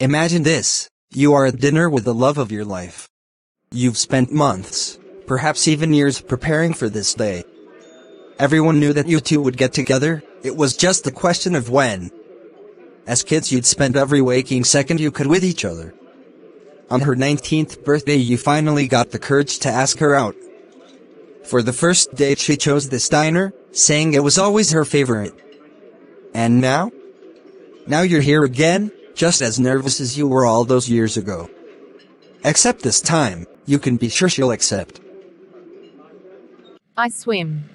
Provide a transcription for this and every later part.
Imagine this. You are at dinner with the love of your life. You've spent months, perhaps even years preparing for this day. Everyone knew that you two would get together, it was just a question of when. As kids you'd spend every waking second you could with each other. On her 19th birthday you finally got the courage to ask her out. For the first date she chose this diner, saying it was always her favorite. And now? Now you're here again, just as nervous as you were all those years ago. Except this time, you can be sure she'll accept. I swim.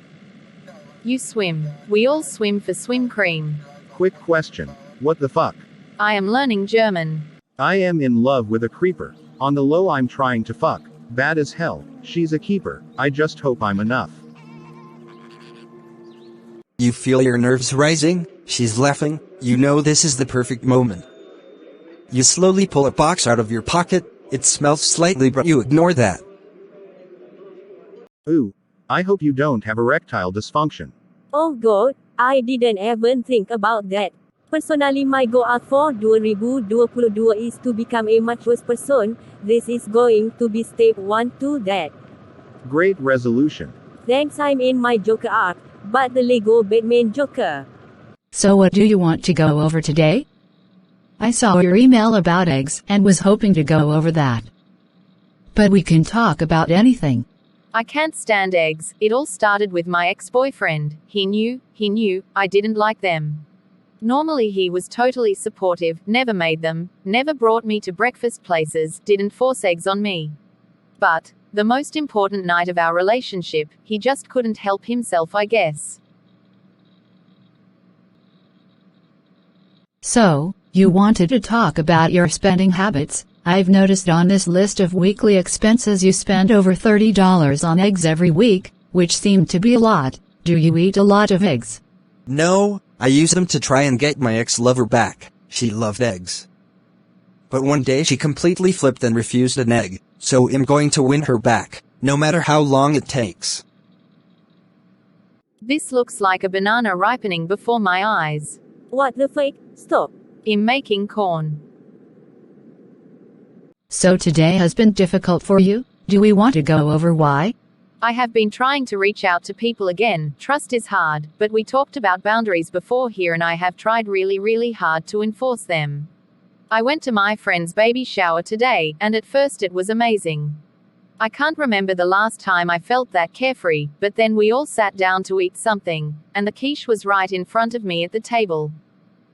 You swim. We all swim for swim cream. Quick question. What the fuck? I am learning German. I am in love with a creeper. On the low I'm trying to fuck. Bad as hell. She's a keeper. I just hope I'm enough. You feel your nerves rising? She's laughing. You know this is the perfect moment. You slowly pull a box out of your pocket. It smells slightly but you ignore that. Ooh. I hope you don't have erectile dysfunction. Oh God, I didn't even think about that. Personally my goal for 2022 is to become a much worse person. This is going to be step 1 to that. Great resolution. Thanks, I'm in my Joker arc, but the Lego Batman Joker. So what do you want to go over today? I saw your email about eggs and was hoping to go over that. But we can talk about anything. I can't stand eggs. It all started with my ex-boyfriend. He knew, I didn't like them. Normally he was totally supportive, never made them, never brought me to breakfast places, didn't force eggs on me. But, the most important night of our relationship, he just couldn't help himself, I guess. So, you wanted to talk about your spending habits. I've noticed on this list of weekly expenses you spend over $30 on eggs every week, which seemed to be a lot. Do you eat a lot of eggs? No, I use them to try and get my ex-lover back. She loved eggs. But one day she completely flipped and refused an egg, so I'm going to win her back, no matter how long it takes. This looks like a banana ripening before my eyes. What the fuck? Stop. I'm making corn. So today has been difficult for you? Do we want to go over why? I have been trying to reach out to people again. Trust is hard, but we talked about boundaries before here and I have tried really hard to enforce them. I went to my friend's baby shower today, and at first it was amazing. I can't remember the last time I felt that carefree, but then we all sat down to eat something, and the quiche was right in front of me at the table.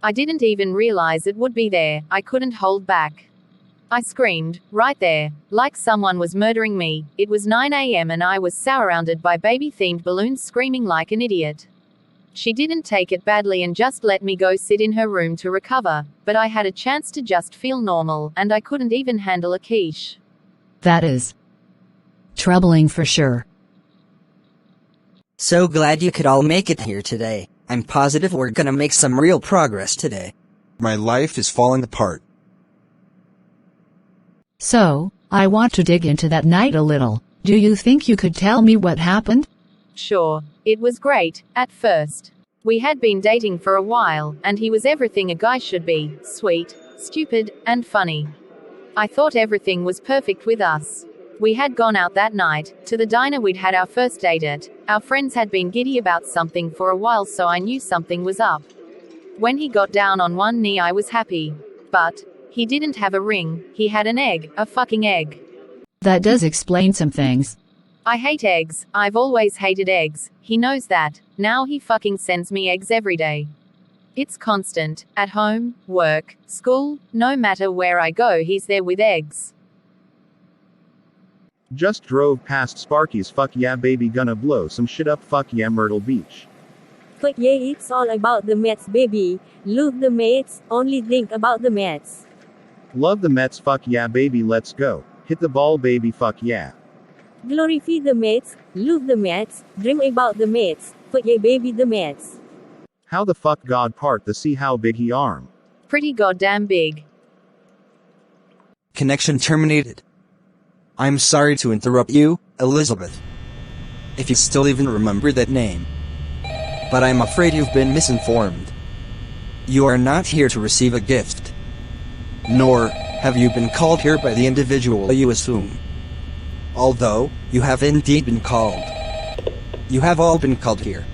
I didn't even realize it would be there. I couldn't hold back. I screamed, right there, like someone was murdering me. It was 9 a.m. and I was surrounded by baby-themed balloons screaming like an idiot. She didn't take it badly and just let me go sit in her room to recover, but I had a chance to just feel normal, and I couldn't even handle a quiche. That is troubling for sure. So glad you could all make it here today. I'm positive we're gonna make some real progress today. My life is falling apart. So, I want to dig into that night a little. Do you think you could tell me what happened? Sure. It was great, at first. We had been dating for a while, and he was everything a guy should be, sweet, stupid, and funny. I thought everything was perfect with us. We had gone out that night, to the diner we'd had our first date at. Our friends had been giddy about something for a while, so I knew something was up. When he got down on one knee I was happy. But he didn't have a ring, he had an egg, a fucking egg. That does explain some things. I hate eggs, I've always hated eggs, he knows that, now he fucking sends me eggs every day. It's constant, at home, work, school, no matter where I go he's there with eggs. Just drove past Sparky's Fuck Yeah Baby Gonna Blow Some Shit Up Fuck Yeah Myrtle Beach. Fuck yeah, it's all about the Mets, baby. Love the Mets, only think about the Mets. Love the Mets, fuck yeah baby, let's go. Hit the ball baby, fuck yeah. Glorify the Mets, love the Mets, dream about the Mets, fuck yeah baby the Mets. How the fuck God part the sea, how big he arm? Pretty goddamn big. Connection terminated. I'm sorry to interrupt you, Elizabeth. If you still even remember that name. But I'm afraid you've been misinformed. You are not here to receive a gift. Nor have you been called here by the individual you assume. Although, you have indeed been called. You have all been called here.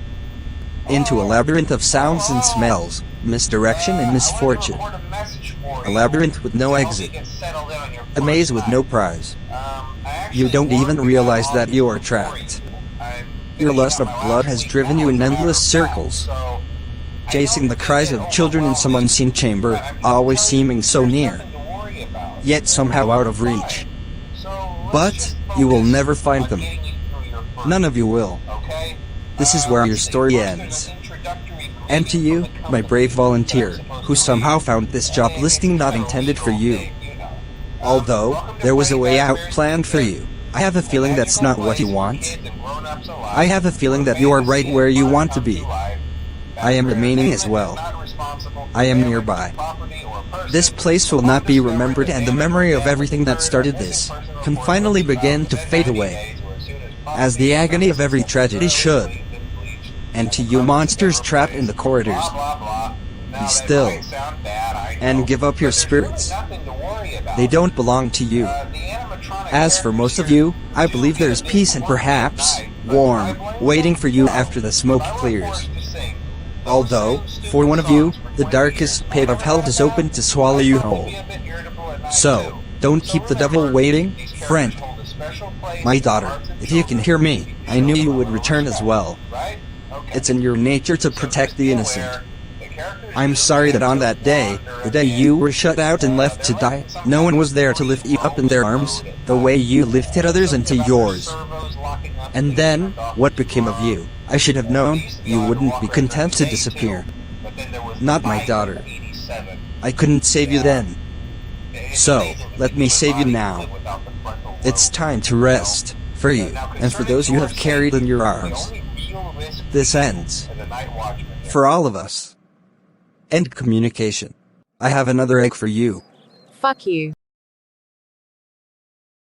Into a labyrinth of sounds and smells, misdirection and misfortune. A labyrinth with no exit. A maze with no prize. You don't even realize that you are trapped. Your lust of blood has driven you in endless circles, chasing the cries of children in some unseen chamber, always seeming so near, yet somehow out of reach. But you will never find them. None of you will. This is where your story ends. And to you, my brave volunteer, who somehow found this job listing not intended for you. Although, there was a way out planned for you, I have a feeling that's not what you want. I have a feeling that you are right where you want to be. I am remaining as well. I am nearby. This place will not be remembered, and the memory of everything that started this can finally begin to fade away, as the agony of every tragedy should. And to you monsters trapped in the corridors, be still, and give up your spirits. They don't belong to you. As for most of you, I believe there is peace and perhaps warm, waiting for you after the smoke clears. Although, for one of you, the darkest pit of hell is open to swallow you whole. So, don't keep the devil waiting, friend. My daughter, if you can hear me, I knew you would return as well. It's in your nature to protect the innocent. I'm sorry that on that day, the day you were shut out and left to die, no one was there to lift you up in their arms, the way you lifted others into yours. And then, what became of you? I should have known you wouldn't be content to disappear. Not my daughter. I couldn't save you then. So, let me save you now. It's time to rest, for you, and for those you have carried in your arms. This ends. For all of us. End communication. I have another egg for you. Fuck you.